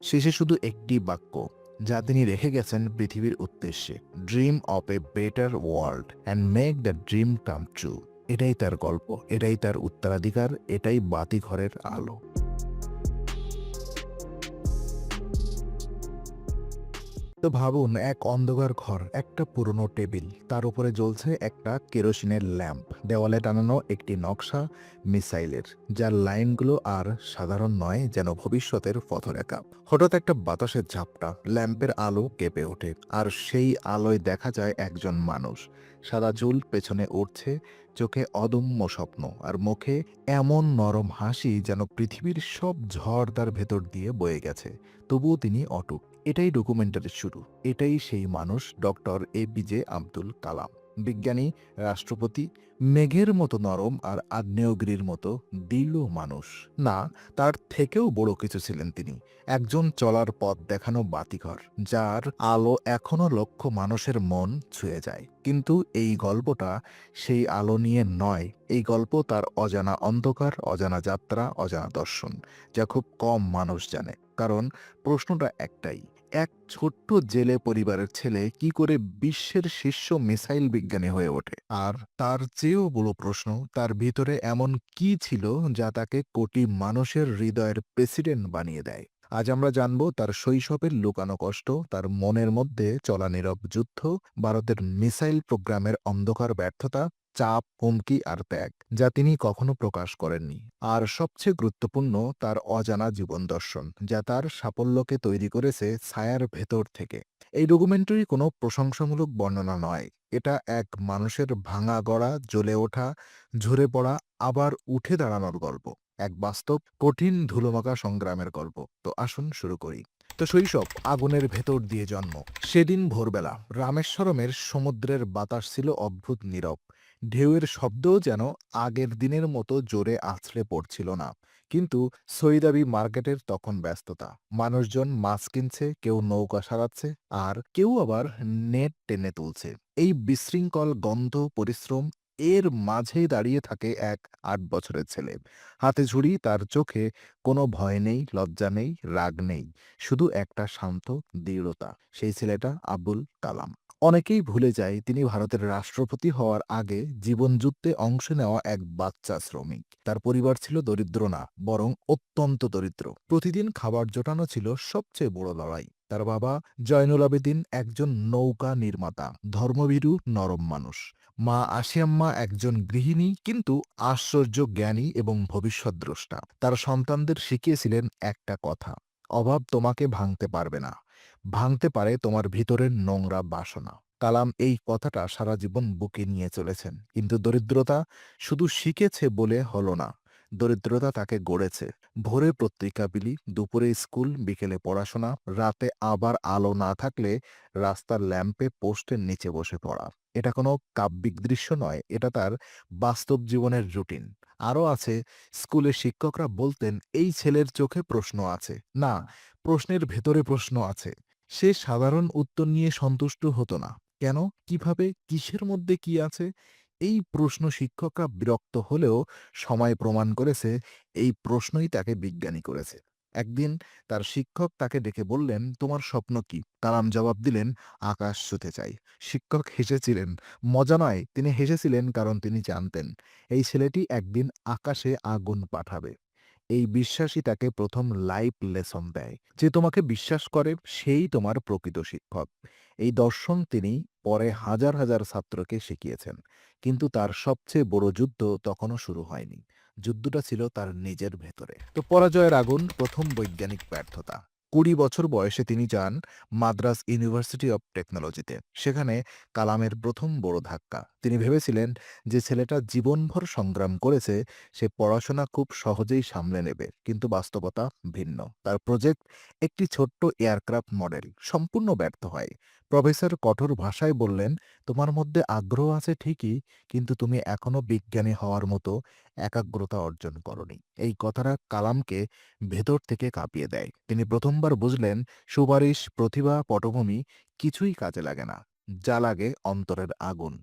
শেষে শুধু একটি বাক্য যা তিনি রেখে গেছেন পৃথিবীর উদ্দেশ্যে: dream of a better world and make the dream come true. এটাই তার গল্প, এটাই তার উত্তরাধিকার, এটাই বাতিঘরের আলো। তো ভাবুন, এক অন্ধকার ঘর, একটা পুরনো টেবিল, তার উপরে জ্বলছে একটা কেরোসিনের ল্যাম্প, দেওয়ালে টানানো একটি নকশা মিসাইলের, যার লাইনগুলো আর সাধারণ নয়, যেন ভবিষ্যতের পথরেখা। হঠাৎ একটা বাতাসের ঝাপটা, ল্যাম্পের আলো কেঁপে ওঠে, আর সেই আলোয় দেখা যায় একজন মানুষ। সাদা চুল পেছনে উঠছে, চোখে অদম্য স্বপ্ন, আর মুখে এমন নরম হাসি যেন পৃথিবীর সব ঝড় তার ভেতর দিয়ে বয়ে গেছে। তবুও তিনি অটুট। এটাই ডকুমেন্টারির শুরু। এটাই সেই মানুষ, ডক্টর এপিজে আব্দুল কালাম। বিজ্ঞানী, রাষ্ট্রপতি, মেঘের মতো নরম আর আগ্নেয়গিরির মতো দৃঢ় মানুষ। না, তার থেকেও বড় কিছু ছিলেন তিনি। একজন চলার পথ দেখানো বাতিঘর, যার আলো এখনো লক্ষ মানুষের মন ছুঁয়ে যায়। কিন্তু এই গল্পটা সেই আলো নিয়ে নয়। এই গল্প তার অজানা অন্ধকার, অজানা যাত্রা, অজানা দর্শন, যা খুব কম মানুষ জানে। কারণ প্রশ্নটা একটাই: এক ছোট্ট জেলে পরিবারের ছেলে কি করে বিশ্বের শীর্ষ মিসাইল বিজ্ঞানী হয়ে ওঠে? আর তার চেয়েও বড় প্রশ্ন, তার ভিতরে এমন কি ছিল যা তাকে কোটি মানুষের হৃদয়ের প্রেসিডেন্ট বানিয়ে দেয়? আজ আমরা জানব তার শৈশবের লুকানো কষ্ট, তার মনের মধ্যে চলা নীরব যুদ্ধ, ভারতের মিসাইল প্রোগ্রামের অন্ধকার ব্যর্থতা, চাপ, হুমকি আর ত্যাগ, যা তিনি কখনো প্রকাশ করেননি। আর সবচেয়ে গুরুত্বপূর্ণ, তার অজানা জীবন দর্শন, যা তার সাফল্যকে তৈরি করেছে ছায়ার ভেতর থেকে। এই ডকুমেন্টারি কোনো প্রশংসামূলক বর্ণনা নয়। এটা এক মানুষের ভাঙা গড়া, জ্বলে ওঠা, ঝরে পড়া, আবার উঠে দাঁড়ানোর গল্প। এক বাস্তব, কঠিন, ধুলোমাখা সংগ্রামের গল্প। তো আসুন শুরু করি। তো শৈশব, আগুনের ভেতর দিয়ে জন্ম। সেদিন ভোরবেলা রামেশ্বরমের সমুদ্রের বাতাস ছিল অদ্ভুত নীরব। ঢেউয়ের শব্দও যেন আগের দিনের মতো জোরে আছড়ে পড়ছিল না। কিন্তু সৈদাবি মার্কেটের তখন ব্যস্ততা। মানুষজন মাছ কিনছে, কেউ নৌকা সারাচ্ছে, আর কেউ আবার নেট টেনে তুলছে। এই বিশৃঙ্খল গন্ধ, পরিশ্রম, এর মাঝেই দাঁড়িয়ে থাকে এক ৮ বছরের ছেলে। হাতে ঝুড়ি, তার চোখে কোনো ভয় নেই, লজ্জা নেই, রাগ নেই, শুধু একটা শান্ত দৃঢ়তা। সেই ছেলেটা আবুল কালাম। অনেকেই ভুলে যায় তিনি ভারতের রাষ্ট্রপতি হওয়ার আগে জীবনযুদ্ধে অংশ নেওয়া এক বাচ্চা শ্রমিক। তার পরিবার ছিল দরিদ্র না, বরং অত্যন্ত দরিদ্র। প্রতিদিন খাবার জোটানো ছিল সবচেয়ে বড় লড়াই। তার বাবা জয়নুল আবেদিন একজন নৌকা নির্মাতা, ধর্মভীরু, নরম মানুষ। মা আসিয়াম্মা একজন গৃহিণী, কিন্তু আশ্চর্য জ্ঞানী এবং ভবিষ্যদ্দ্রষ্টা। তার সন্তানদের শিখিয়েছিলেন একটা কথা: অভাব তোমাকে ভাঙতে পারবে না, ভাঙতে পারে তোমার ভিতরের নোংরা বাসনা। কালাম এই কথাটা সারা জীবন বুকে নিয়ে চলেছেন। কিন্তু দরিদ্রতা শুধু শিখেছে বলে হলো না, দরিদ্রতা তাকে গড়েছে। ভোরে পত্রিকা বিলি, দুপুরে স্কুল, বিকেলে পড়াশোনা, রাতে আবার আলো না থাকলে রাস্তার ল্যাম্পে পোস্টের নিচে বসে পড়া। এটা কোনো কাব্যিক দৃশ্য নয়, এটা তার বাস্তব জীবনের রুটিন। আরও আছে, স্কুলের শিক্ষকরা বলতেন এই ছেলের চোখে প্রশ্ন আছে। না, প্রশ্নের ভেতরে প্রশ্ন আছে। সে সাধারণ উত্তর নিয়ে সন্তুষ্ট হতো না। কেন? কিভাবে? কিসের মধ্যে কি আছে? এই প্রশ্ন শিক্ষকরা বিরক্ত হলেও সময় প্রমাণ করেছে এই প্রশ্নই তাকে বিজ্ঞানী করেছে। একদিন তার শিক্ষক তাকে ডেকে বললেন, তোমার স্বপ্ন কি? কালাম জবাব দিলেন, আকাশ ছুঁতে চাই। শিক্ষক হেসেছিলেন। মজা নয়, তিনি হেসেছিলেন কারণ তিনি জানতেন এই ছেলেটি একদিন আকাশে আগুন পাঠাবে। এই বিশ্বাসই তাকে প্রথম লাইফ লেসন দেয়। যে তোমাকে বিশ্বাস করে সেই তোমার প্রকৃত শিক্ষক। এই দর্শন তিনি পরে হাজার হাজার ছাত্রকে শিখিয়েছেন। কিন্তু তার সবচেয়ে বড় যুদ্ধ তখনও শুরু হয়নি। যুদ্ধটা ছিল তার নিজের ভেতরে। তো পরাজয়ের আগুন, প্রথম বৈজ্ঞানিক ব্যর্থতা। ২০ বছর বয়সে তিনি যান মাদ্রাজ ইউনিভার্সিটি অব টেকনোলজিতে। সেখানে কালামের প্রথম বড় ধাক্কা। তিনি ভেবেছিলেন যে ছেলেটা জীবনভর সংগ্রাম করেছে সে পড়াশোনা খুব সহজেই সামলে নেবে। কিন্তু বাস্তবতা ভিন্ন। তার প্রজেক্ট একটি ছোট্ট এয়ারক্রাফট মডেল, সম্পূর্ণ ব্যর্থ হয়। প্রফেসর কঠোর ভাষায় বললেন, তোমার মধ্যে আগ্রহ আছে ঠিকই, কিন্তু তুমি এখনো বিজ্ঞানী হওয়ার মতো একাগ্রতা অর্জন করনি। এই কথাটা কালামকে ভেতর থেকে কাঁপিয়ে দেয়। তিনি প্রথমবার বুঝলেন সুপারিশ, প্রতিভা, পটভূমি কিছুই কাজে লাগে না। যা লাগে অন্তরের আগুন।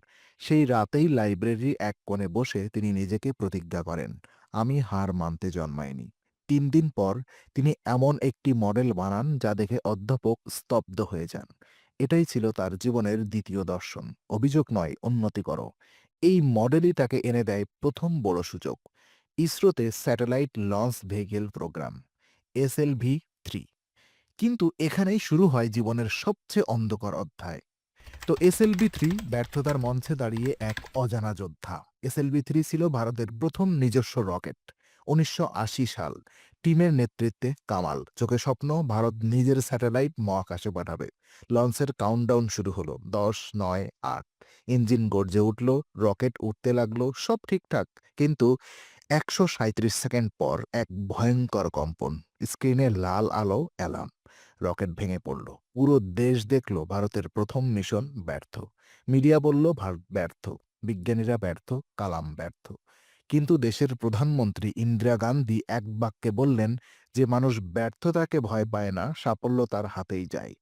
সেই রাতেই লাইব্রেরির এক কোণে বসে তিনি নিজেকে প্রতিজ্ঞা করেন, আমি হার মানতে জন্মাইনি। 3 দিন পর তিনি এমন একটি মডেল বানান যা দেখে অধ্যাপক স্তব্ধ হয়ে যান। এটাই ছিল তার জীবনের দ্বিতীয় দর্শন। অভিযোগ নয়, উন্নতি করো। এই মডেলই তাকে এনে দেয় প্রথম বড় সুযোগ, ইসরোতে satellite launch vehicle program, SLV-3। কিন্তু এখানেই শুরু হয় জীবনের সবচেয়ে অন্ধকার অধ্যায়। তো SLV-3 ব্যর্থতার মঞ্চে দাঁড়িয়ে এক অজানা যোদ্ধা। SLV-3 ছিল ভারতের প্রথম নিজস্ব রকেট। ১৯৮০ সাল। টিমের নেতৃত্বে কামাল। চোখে স্বপ্ন, ভারত নিজের স্যাটেলাইট মহাকাশে পাঠাবে। লঞ্চের কাউন্টডাউন শুরু হলো। ১০, ৯, ৮। ইঞ্জিন গর্জে উঠল, রকেট উঠতে লাগলো, সব ঠিকঠাক। কিন্তু ১৩৭ সেকেন্ড পর এক ভয়ঙ্কর কম্পন। স্ক্রিনে লাল আলো, অ্যালার্ম। রকেট ভেঙে পড়ল। পুরো দেশ দেখল ভারতের প্রথম মিশন ব্যর্থ। মিডিয়া বলল ভারত ব্যর্থ, বিজ্ঞানীরা ব্যর্থ, কালাম ব্যর্থ। কিন্তু দেশের প্রধানমন্ত্রী ইন্দিরা গান্ধী এক বাক্যে বললেন যে মানুষ ব্যর্থতাকে ভয় পায় না, সাফল্য তার হাতেই যায়।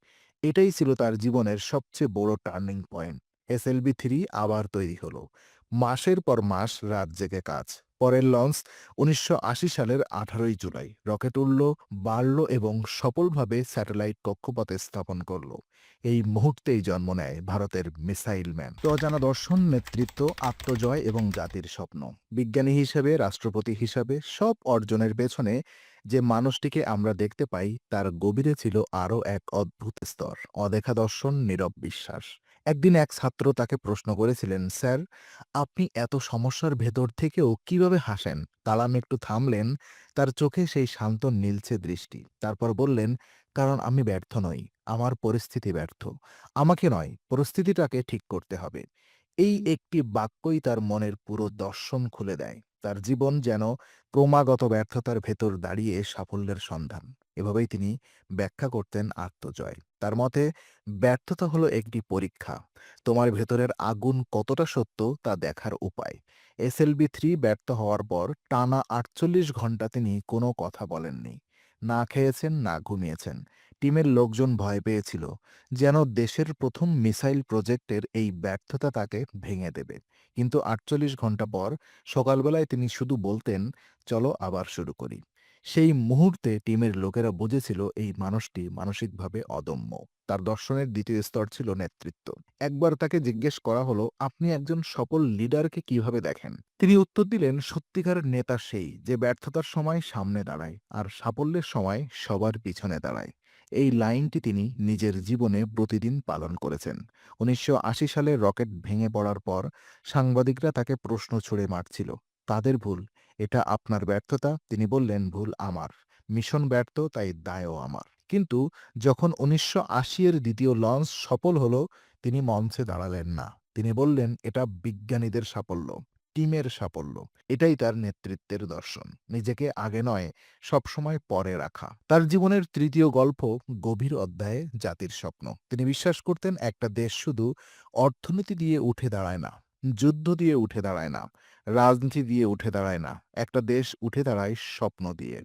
এটাই ছিল তার জীবনের সবচেয়ে বড় টার্নিং পয়েন্ট। SLV-3 আবার তৈরি হলো। মাসের পর মাস রাত জেগে কাজ। পরের লঞ্চ ১৯৮০ সালের ১৮ই জুলাই। রকেট উড়ল, বাড়ল এবং সফলভাবে স্যাটেলাইট কক্ষপথে স্থাপন করল। এই মুহূর্তেই জন্ম নেয় ভারতের মিসাইল ম্যান। তো অজানা দর্শন, নেতৃত্ব, আত্মজয় এবং জাতির স্বপ্ন। বিজ্ঞানী হিসেবে, রাষ্ট্রপতি হিসাবে সব অর্জনের পেছনে যে মানুষটিকে আমরা দেখতে পাই তার গভীরে ছিল আরও এক অদ্ভুত স্তর, অদেখা দর্শন, নীরব বিশ্বাস। একদিন এক ছাত্র তাকে প্রশ্ন করেছিলেন, স্যার, আপনি এত সমস্যার ভেতর থেকেও কিভাবে হাসেন? কালাম একটু থামলেন, তার চোখে সেই শান্ত নীলচে দৃষ্টি। তারপর বললেন, কারণ আমি ব্যর্থ নই, আমার পরিস্থিতি ব্যর্থ। আমাকে নয়, পরিস্থিতিটাকে ঠিক করতে হবে। এই একটি বাক্যই তার মনের পুরো দর্শন খুলে দেয়। তার জীবন যেন ক্রমাগত ব্যর্থতার ভেতর দাঁড়িয়ে সাফল্যের সন্ধান। এভাবেই তিনি ব্যাখ্যা করতেন আত্মজয়। তার মতে, ব্যর্থতা হলো একটি পরীক্ষা, তোমার ভেতরের আগুন কতটা সত্য তা দেখার উপায়। SLV-3 ব্যর্থ হওয়ার পর টানা ৪৮ ঘন্টা তিনি কোনো কথা বলেননি। না খেয়েছেন, না ঘুমিয়েছেন। টিমের লোকজন ভয় পেয়েছিল, যেন দেশের প্রথম মিসাইল প্রজেক্টের এই ব্যর্থতা তাকে ভেঙে দেবে। কিন্তু ৪৮ ঘন্টা পর সকালবেলায় তিনি শুধু বলতেন, চলো আবার শুরু করি। সেই মুহূর্তে টিমের লোকেরা বুঝেছিল এই মানুষটি মানসিকভাবে অদম্য। তার দর্শনের দ্বিতীয় স্তর ছিল নেতৃত্ব। একবার তাকে জিজ্ঞেস করা হলো, আপনি একজন সফল লিডারকে কিভাবে দেখেন? তিনি উত্তর দিলেন, সত্যিকারের নেতা সেই যে ব্যর্থতার সময় সামনে দাঁড়ায় আর সাফল্যের সময় সবার পিছনে দাঁড়ায়। এই লাইনটি তিনি নিজের জীবনে প্রতিদিন পালন করেছেন। ১৯৮০ সালে রকেট ভেঙে পড়ার পর সাংবাদিকরা তাকে প্রশ্ন ছুড়ে মারছিল, তাদের ভুল, এটা আপনার ব্যর্থতা? তিনি বললেন, ভুল আমার। মিশন ব্যর্থ, তাই দায়ও আমার। কিন্তু যখন ১৯৮০ এর দ্বিতীয় লঞ্চ সফল হলো, তিনি মঞ্চে দাঁড়ালেন না। তিনি বললেন, এটা বিজ্ঞানীদের সাফল্য, টিমের সাফল্য। এটাই তার নেতৃত্বের দর্শন। নিজেকে আগে নয়, সবসময় পরে রাখা। তার জীবনের তৃতীয় গল্প, গভীর অধ্যায়ে জাতির স্বপ্ন। তিনি বিশ্বাস করতেন একটা দেশ শুধু অর্থনীতি দিয়ে উঠে দাঁড়ায় না, যুদ্ধ দিয়ে উঠে দাঁড়ায় না, রাজনীতি দিয়ে উঠে দাঁড়ায় না। একটা দেশ উঠে দাঁড়ায় স্বপ্ন দিয়ে।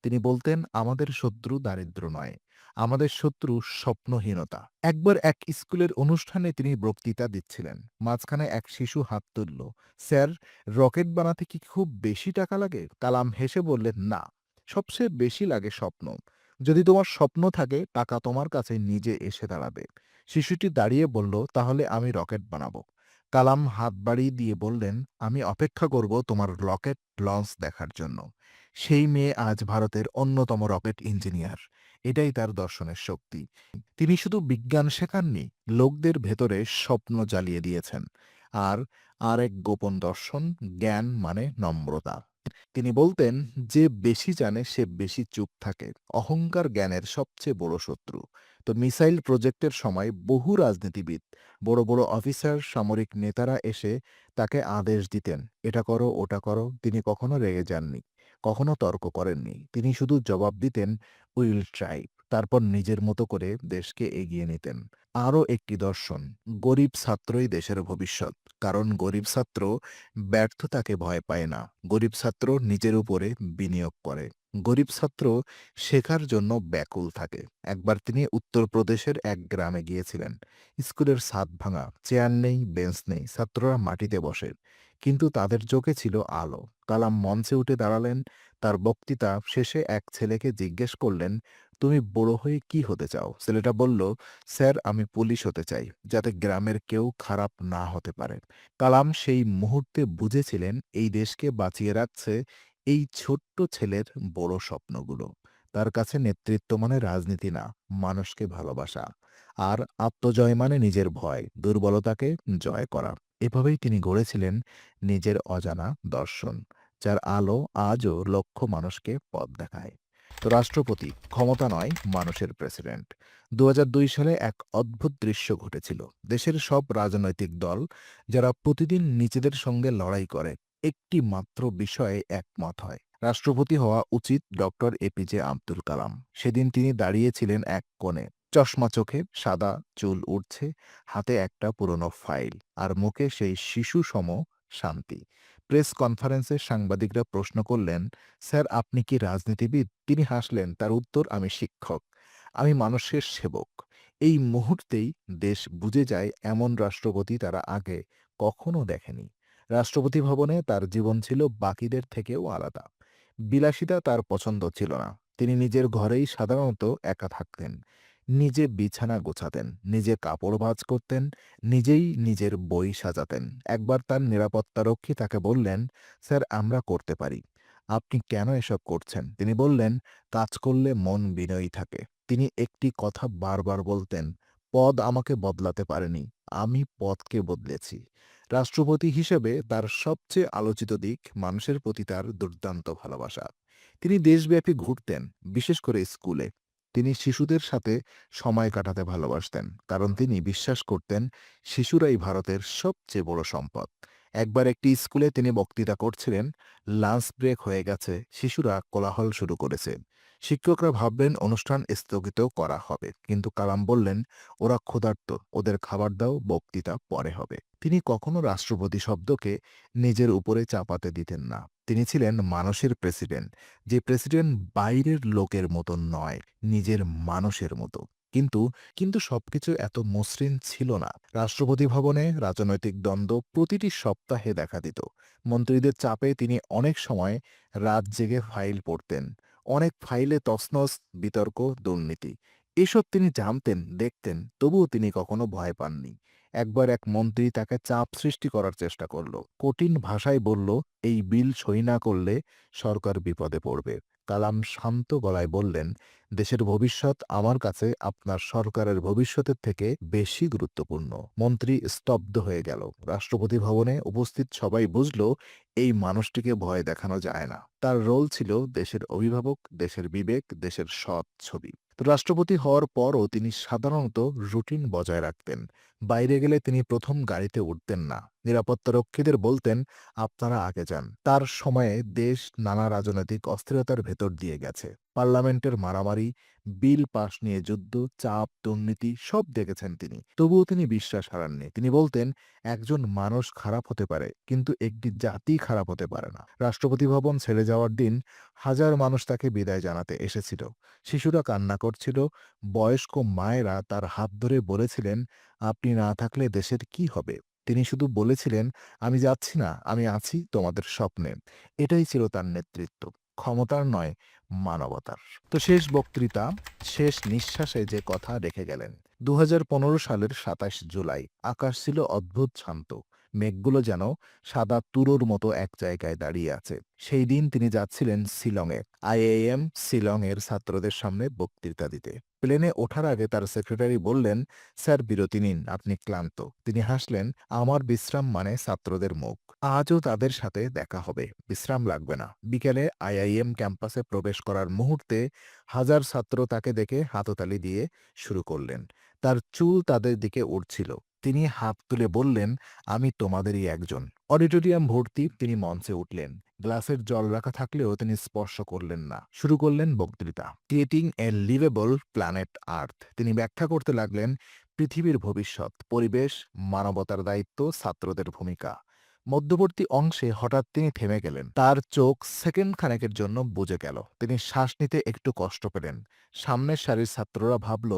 তিনি বলতেন, আমাদের শত্রু দারিদ্র্য নয়, আমাদের শত্রু স্বপ্নহীনতা। একবার এক স্কুলের অনুষ্ঠানে তিনি বক্তৃতা দিচ্ছিলেন। মাঝখানে এক শিশু হাত তুলল, স্যার, রকেট বানাতে কি খুব বেশি টাকা লাগে? কালাম হেসে বললেন, না, সবচেয়ে বেশি লাগে স্বপ্ন। যদি তোমার স্বপ্ন থাকে, টাকা তোমার কাছে নিজে এসে দাঁড়াবে। শিশুটি দাঁড়িয়ে বলল, তাহলে আমি রকেট বানাবো। কালাম হাত বাড়িয়ে দিয়ে বললেন, আমি অপেক্ষা করব তোমার রকেট লঞ্চ দেখার জন্য। সেই মেয়ে আজ ভারতের অন্যতম রকেট ইঞ্জিনিয়ার। এটাই তার দর্শনের শক্তি। তিনি শুধু বিজ্ঞান শেখাননি, লোকদের ভেতরে স্বপ্ন জ্বালিয়ে দিয়েছেন। আর আরেক গোপন দর্শন, জ্ঞান মানে নম্রতা। তিনি বলতেন, যে বেশি জানে সে বেশি চুপ থাকে। অহংকার জ্ঞানের সবচেয়ে বড় শত্রু। তো মিসাইল প্রজেক্টের সময় বহু রাজনীতিবিদ, বড় বড় অফিসার, সামরিক নেতারা এসে তাকে আদেশ দিতেন, এটা করো, ওটা করো। তিনি কখনো রেগে যাননি, কখনো তর্ক করেননি। তিনি শুধু জবাব দিতেন, উইল ট্রাই। তারপর নিজের মতো করে দেশকে এগিয়ে নিতেন। আরও একটি দর্শন, গরিব ছাত্রই দেশের ভবিষ্যৎ। কারণ গরিব ছাত্র ব্যর্থতাকে ভয় পায় না, গরিব ছাত্র নিজের উপরে বিনিয়োগ করে, গরিব ছাত্র শেখার জন্য ব্যাকুল থাকে। একবার তিনি উত্তরপ্রদেশের এক গ্রামে গিয়েছিলেন। স্কুলের ছাদ ভাঙা, চেয়ার নেই, বেঞ্চ নেই, ছাত্ররা মাটিতে বসে। কিন্তু তাদের চোখে ছিল আলো। কালাম মঞ্চে উঠে দাঁড়ালেন, তার বক্তৃতা শেষে এক ছেলেকে জিজ্ঞেস করলেন, তুমি বড় হয়ে কি হতে চাও? ছেলেটা বলল, স্যার আমি পুলিশ হতে চাই, যাতে গ্রামের কেউ খারাপ না হতে পারে। কালাম সেই মুহূর্তে বুঝেছিলেন এই দেশকে বাঁচিয়ে রাখছে এই ছোট্ট ছেলের বড় স্বপ্নগুলো। তার কাছে নেতৃত্ব মানে রাজনীতি না, মানুষকে ভালোবাসা। আর আত্মজয় মানে নিজের ভয়, দুর্বলতাকে জয় করা। এভাবেই তিনি গড়েছিলেন নিজের অজানা দর্শন, যার আলো আজও লক্ষ মানুষকে পথ দেখায়। তো রাষ্ট্রপতি ক্ষমতা নয়, মানুষের প্রেসিডেন্ট। ২০০২ সালে এক অদ্ভুত দৃশ্য ঘটেছিল। দেশের সব রাজনৈতিক দল, যারা প্রতিদিন নিজেদের সঙ্গে লড়াই করে, একটি মাত্র বিষয়ে একমত হয়, রাষ্ট্রপতি হওয়া উচিত ডক্টর এপিজে আব্দুল কালাম। সেদিন তিনি দাঁড়িয়েছিলেন এক কোণে, চশমা চোখে, সাদা চুল উড়ছে, হাতে একটা পুরনো ফাইল, আর মুখে সেই শিশু সম শান্তি। প্রেস কনফারেন্সে সাংবাদিকরা প্রশ্ন করলেন, স্যার আপনি কি রাজনীতিবিদ? তিনি হাসলেন, তার উত্তর, আমি শিক্ষক, আমি মানুষের সেবক। এই মুহূর্তেই দেশ বুঝে যায় এমন রাষ্ট্রপতি তারা আগে কখনো দেখেনি। রাষ্ট্রপতি ভবনে তার জীবন ছিল বাকিদের থেকেও আলাদা। বিলাসিতা তার পছন্দ ছিল না। তিনি নিজের ঘরেই সাধারণত একা থাকতেন, নিজে বিছানা গোছাতেন, নিজে কাপড় ভাঁজ করতেন, নিজেই নিজের বই সাজাতেন। একবার তার নিরাপত্তারক্ষী তাকে বললেন, স্যার আমরা করতে পারি, আপনি কেন এসব করছেন? তিনি বললেন, কাজ করলে মন বিনয়ী থাকে। তিনি একটি কথা বারবার বলতেন, পদ আমাকে বদলাতে পারেনি, আমি পদকে বদলেছি। রাষ্ট্রপতি হিসেবে তার সবচেয়ে আলোচিত দিক মানুষের প্রতি তার দুর্দান্ত ভালোবাসা। তিনি দেশব্যাপী ঘুরতেন, বিশেষ করে স্কুলে। তিনি শিশুদের সাথে সময় কাটাতে ভালোবাসতেন, কারণ তিনি বিশ্বাস করতেন শিশুরাই ভারতের সবচেয়ে বড় সম্পদ। একবার একটি স্কুলে তিনি বক্তৃতা করছিলেন, লাঞ্চ ব্রেক হয়ে গেছে, শিশুরা কোলাহল শুরু করেছে। শিক্ষকরা ভাবলেন অনুষ্ঠান স্থগিত করা হবে, কিন্তু কালাম বললেন, ওরা ক্ষুধার্ত, ওদের খাবার দাও, বক্তৃতা পরে হবে। তিনি কখনো রাষ্ট্রপতি শব্দকে নিজের উপরে চাপাতে দিতেন না। তিনি ছিলেন মানুষের প্রেসিডেন্ট, যে প্রেসিডেন্ট বাইরের লোকের মতো নয়, নিজের মানুষের মতো। কিন্তু কিন্তু সবকিছু এত মসৃণ ছিল না। রাষ্ট্রপতি ভবনে রাজনৈতিক দ্বন্দ্ব প্রতিটি সপ্তাহে দেখা দিত। মন্ত্রীদের চাপে তিনি অনেক সময় রাত জেগে ফাইল পড়তেন। অনেক ফাইলে তছনছ, বিতর্ক, দুর্নীতি। এসব তিনি জানতেন, দেখতেন, তবুও তিনি কখনো ভয় পাননি। একবার এক মন্ত্রী তাকে চাপ সৃষ্টি করার চেষ্টা করল। কঠিন ভাষায় বলল, এই বিল সই না করলে সরকার বিপদে পড়বে। কালাম শান্ত গলায় বললেন, দেশের ভবিষ্যৎ আমার কাছে আপনার সরকারের ভবিষ্যতের থেকে বেশি গুরুত্বপূর্ণ। মন্ত্রী স্তব্ধ হয়ে গেল। রাষ্ট্রপতি ভবনে উপস্থিত সবাই বুঝল এই মানুষটিকে ভয় দেখানো যায় না। তার রোল ছিল দেশের অভিভাবক, দেশের বিবেক, দেশের সৎ ছবি। তো রাষ্ট্রপতি হওয়ার পরও তিনি সাধারণত রুটিন বজায় রাখতেন। বাইরে গেলে তিনি প্রথম গাড়িতে উঠতেন না। নিরাপত্তারক্ষীদের বলতেন, আপনারা আগে যান। তার সময়ে দেশ নানা রাজনৈতিক অস্থিরতার ভেতর দিয়ে গেছে। পার্লামেন্টের মারামারি, বিল পাশ নিয়ে যুদ্ধ, চাপ, দুর্নীতি সব দেখেছেন তিনি। তবুও তিনি বিশ্বাস হারাননি। তিনি বলতেন, একজন মানুষ খারাপ হতে পারে, কিন্তু একটি জাতি খারাপ হতে পারে না। রাষ্ট্রপতি ভবন ছেড়ে যাওয়ার দিন হাজার মানুষ তাকে বিদায় জানাতে এসেছিল। শিশুরা কান্না করছিল, বয়স্ক মায়েরা তার হাত ধরে বলেছিলেন, আপনি না থাকলে দেশের কি হবে? তিনি শুধু বলেছিলেন, আমি যাচ্ছি না, আমি আছি তোমাদের স্বপ্নে। এটাই ছিল তার নেতৃত্ব, ক্ষমতার নয়, মানবতার। তো শেষ বক্তৃতা, শেষ নিঃশ্বাসে যে কথা রেখে গেলেন। ২০১৫ সালের ২৭ জুলাই আকাশ ছিল অদ্ভুত শান্ত। মেঘগুলো যেন সাদা তুলোর মতো এক জায়গায় দাঁড়িয়ে আছে। সেই দিন তিনি যাচ্ছিলেন শিলংয়ে, আইআইএম শিলং এর ছাত্রদের সামনে বক্তৃতা দিতে। প্লেনে ওঠার আগে তার সেক্রেটারি বললেন, স্যার বিরতি নিন, আপনি ক্লান্ত। তিনি হাসলেন, আমার বিশ্রাম মানে ছাত্রদের মুখ। আজও তাদের সাথে দেখা হবে, বিশ্রাম লাগবে না। বিকেলে আইআইএম ক্যাম্পাসে প্রবেশ করার মুহূর্তে হাজার ছাত্র তাকে দেখে হাততালি দিয়ে শুরু করলেন। তার চুল তাদের দিকে উড়ছিল। তিনি হাত তুলে বললেন, আমি তোমাদেরই একজন। অডিটোরিয়াম ভর্তি। তিনি মঞ্চে উঠলেন। গ্লাসের জল রাখা থাকলেও তিনি স্পর্শ করলেন না। শুরু করলেন বক্তৃতা, ক্রিয়েটিং এ লিভেবল প্ল্যানেট আর্থ। তিনি ব্যাখ্যা করতে লাগলেন পৃথিবীর ভবিষ্যৎ, পরিবেশ, মানবতার দায়িত্ব, ছাত্রদের ভূমিকা। মধ্যবর্তী অংশে হঠাৎ তিনি থেমে গেলেন। তার চোখ সেকেন্ড খানেকের জন্য বুজে গেল। তিনি শ্বাস নিতে একটু কষ্ট পেলেন। সামনের সারির ছাত্ররা ভাবল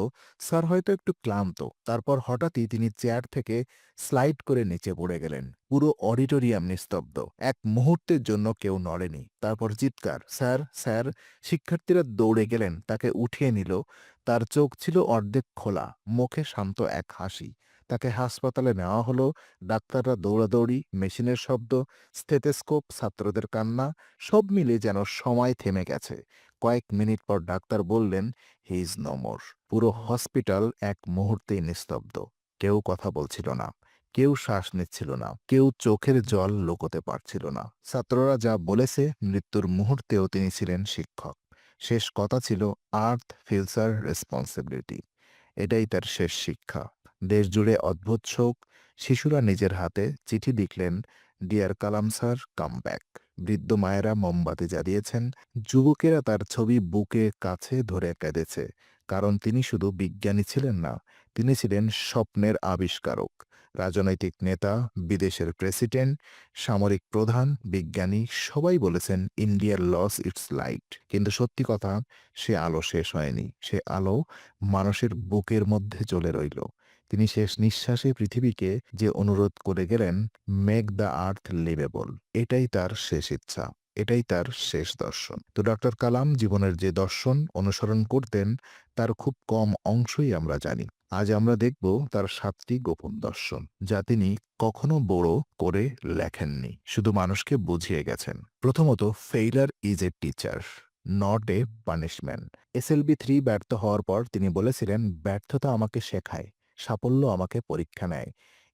স্যার হয়তো একটু ক্লান্ত। তারপর হঠাৎই তিনি চেয়ার থেকে স্লাইড করে নিচে পড়ে গেলেন। পুরো অডিটোরিয়াম নিস্তব্ধ। এক মুহূর্তের জন্য কেউ নড়েনি। তারপর চিৎকার, স্যার, স্যার! শিক্ষার্থীরা দৌড়ে গেলেন, তাকে উঠিয়ে নিল। তার চোখ ছিল অর্ধেক খোলা, মুখে শান্ত এক হাসি। তাকে হাসপাতালে নেওয়া হলো। ডাক্তাররা দৌড়াদৌড়ি, মেশিনের শব্দ, স্টেথোস্কোপ, ছাত্রদের কান্না, সব মিলে যেন সময় থেমে গেছে। কয়েক মিনিট পর ডাক্তার বললেন, হি ইজ নো মোর। পুরো হসপিটাল এক মুহূর্তেই নিস্তব্ধ। কেউ কথা বলছিল না, কেউ শ্বাস নিচ্ছিল না, কেউ চোখের জল লুকোতে পারছিল না। ছাত্ররা যা বলেছে, মৃত্যুর মুহূর্তেও তিনি ছিলেন শিক্ষক। শেষ কথা ছিল, আর্থ ফিলস আর রেসপন্সিবিলিটি। এটাই তার শেষ শিক্ষা। দেশজুড়ে অদ্ভুত শোক। শিশুরা নিজের হাতে চিঠি লিখলেন, ডিয়ার কালাম স্যার, কাম ব্যাক। বৃদ্ধ মায়েরা মোমবাতি জ্বালিয়েছেন। যুবকেরা তার ছবি বুকে কাছে ধরে কেঁদেছে। কারণ তিনি শুধু বিজ্ঞানী ছিলেন না, তিনি ছিলেন স্বপ্নের আবিষ্কারক। রাজনৈতিক নেতা, বিদেশের প্রেসিডেন্ট, সামরিক প্রধান, বিজ্ঞানী সবাই বলেছেন ইন্ডিয়ার লস ইটস লাইট। কিন্তু সত্যি কথা, সে আলো শেষ হয়নি। সে আলো মানুষের বুকের মধ্যে চলে রইল। তিনি শেষ নিঃশ্বাসে পৃথিবীকে যে অনুরোধ করে গেলেন, মেক দ্য আর্থ লিভেবল। এটাই তার শেষ ইচ্ছা, এটাই তার শেষ দর্শন। তো ডক্টর কালাম জীবনের যে দর্শন অনুসরণ করতেন, তার খুব কম অংশই আমরা জানি। আজ আমরা দেখব তার 7টি গোপন দর্শন, যা তিনি কখনো বড় করে লেখেননি, শুধু মানুষকে বুঝিয়ে গেছেন। প্রথমত, failure is a teacher, not a punishment. SLB-3 ব্যর্থ হওয়ার পর তিনি বলেছিলেন, ব্যর্থতা আমাকে শেখায়, সাফল্য আমাকে পরীক্ষা নেয়।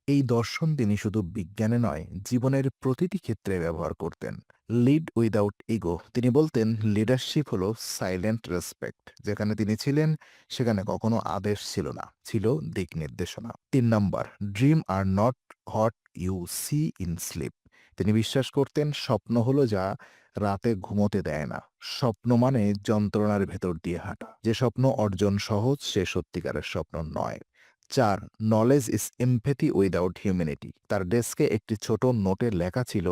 এই দর্শন তিনি শুধু বিজ্ঞানে নয়, জীবনের প্রতিটি ক্ষেত্রে ব্যবহার করতেন। Lead without ego. তিনি বলতেন, লিডারশিপ হলো সাইলেন্ট রেসপেক্ট। যেখানে তিনি ছিলেন, সেখানে কখনো আদেশ ছিল না, ছিল দিক নির্দেশনা। 3 নম্বর, dream are not what you see in sleep. তিনি বিশ্বাস করতেন, স্বপ্ন হলো যা রাতে ঘুমোতে দেয় না। স্বপ্ন মানে যন্ত্রণার ভেতর দিয়ে হাঁটা। যে স্বপ্ন অর্জন সহজ, সে সত্যিকারের স্বপ্ন নয়। 4, knowledge is empathy without humanity. তার ডেস্কে একটি ছোট নোটে লেখা ছিল,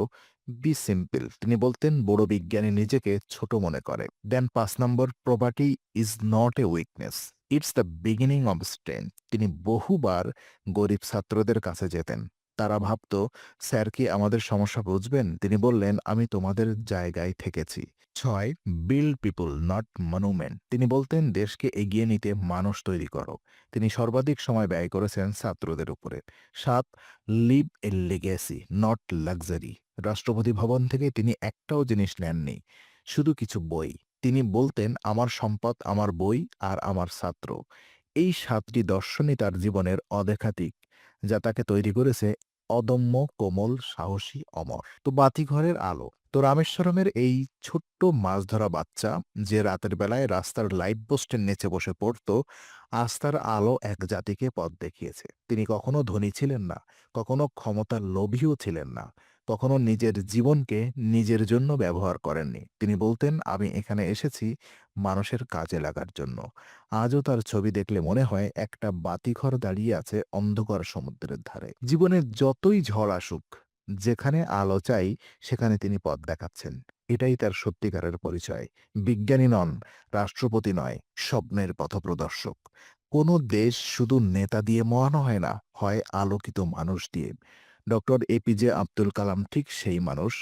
বি সিম্পল। তিনি বলতেন, বড় বিজ্ঞানী নিজেকে ছোট মনে করে। দেন 5 নম্বর, property is not a weakness, it's the beginning of strength. তিনি বহুবার গরিব ছাত্রদের কাছে যেতেন। তারা ভাবত, স্যার কি আমাদের সমস্যা বুঝবেন? তিনি বললেন, আমি তোমাদের জায়গায় থেকেছি। 6, বিল্ড পিপল নট মনুমেন্ট। তিনি বলতেন, দেশকে এগিয়ে নিতে মানুষ তৈরি করো। তিনি সর্বাধিক সময় ব্যয় করেছেন ছাত্রদের উপরে। 7, live a legacy not luxury. Rashtrapati Bhavan থেকে তিনি একটাও জিনিস নেননি, শুধু কিছু বই। তিনি বলতেন, আমার সম্পদ আমার বই আর আমার ছাত্র। এই 7টি দর্শনই তার জীবনের অদেখা দিক, যা তাকে তৈরি করেছে অদম্য, কোমল, সাহসী, অমর। তো বাতিঘরের আলো। তো রামেশ্বরমের এই ছোট্ট মাছ ধরা বাচ্চা, যে রাতের বেলায় রাস্তার লাইট পোস্টের নিচে বসে পড়ত, আজ তার আলো এক জাতিকে পথ দেখিয়েছে। তিনি কখনো ধনী ছিলেন না, কখনো ক্ষমতার লোভীও ছিলেন না, কখনো নিজের জীবনকে নিজের জন্য ব্যবহার করেননি। তিনি বলতেন, আমি এখানে এসেছি মানুষের কাজে লাগার জন্য। আজও তার ছবি দেখলে মনে হয় একটা বাতিঘর দাঁড়িয়ে আছে অন্ধকার সমুদ্রের ধারে। জীবনের যতই ঝড় আসুক, যেখানে আলো চাই সেখানে তিনি পথ দেখাচ্ছেন। এটাই তার সত্যিকারের পরিচয়। বিজ্ঞানী নন, রাষ্ট্রপতি নয়, স্বপ্নের পথপ্রদর্শক। কোনো দেশ শুধু নেতা দিয়ে মহান হয় না, হয় আলোকিত মানুষ দিয়ে। ডক্টর APJ আব্দুল কালাম ঠিক সেই মানুষ,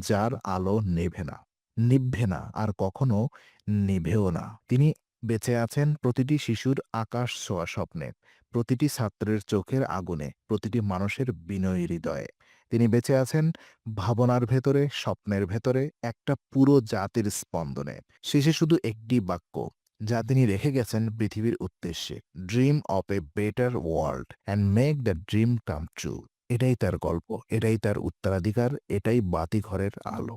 যার আলো নেভে না, নিভবে না, আর কখনো নিভেও না। তিনি বেঁচে আছেন প্রতিটি শিশুর আকাশ ছোঁয়া স্বপ্নে, প্রতিটি ছাত্রের চোখের আগুনে, প্রতিটি মানুষের বিনয়ী হৃদয়ে। তিনি বেঁচে আছেন ভাবনার ভেতরে, স্বপ্নের ভেতরে, একটা পুরো জাতির স্পন্দনে। শেষে শুধু একটি বাক্য, যা তিনি রেখে গেছেন পৃথিবীর উদ্দেশ্যে, dream of a better world and make the dream come true. এটাই তার গল্প, এটাই তার উত্তরাধিকার, এটাই বাতিঘরের আলো।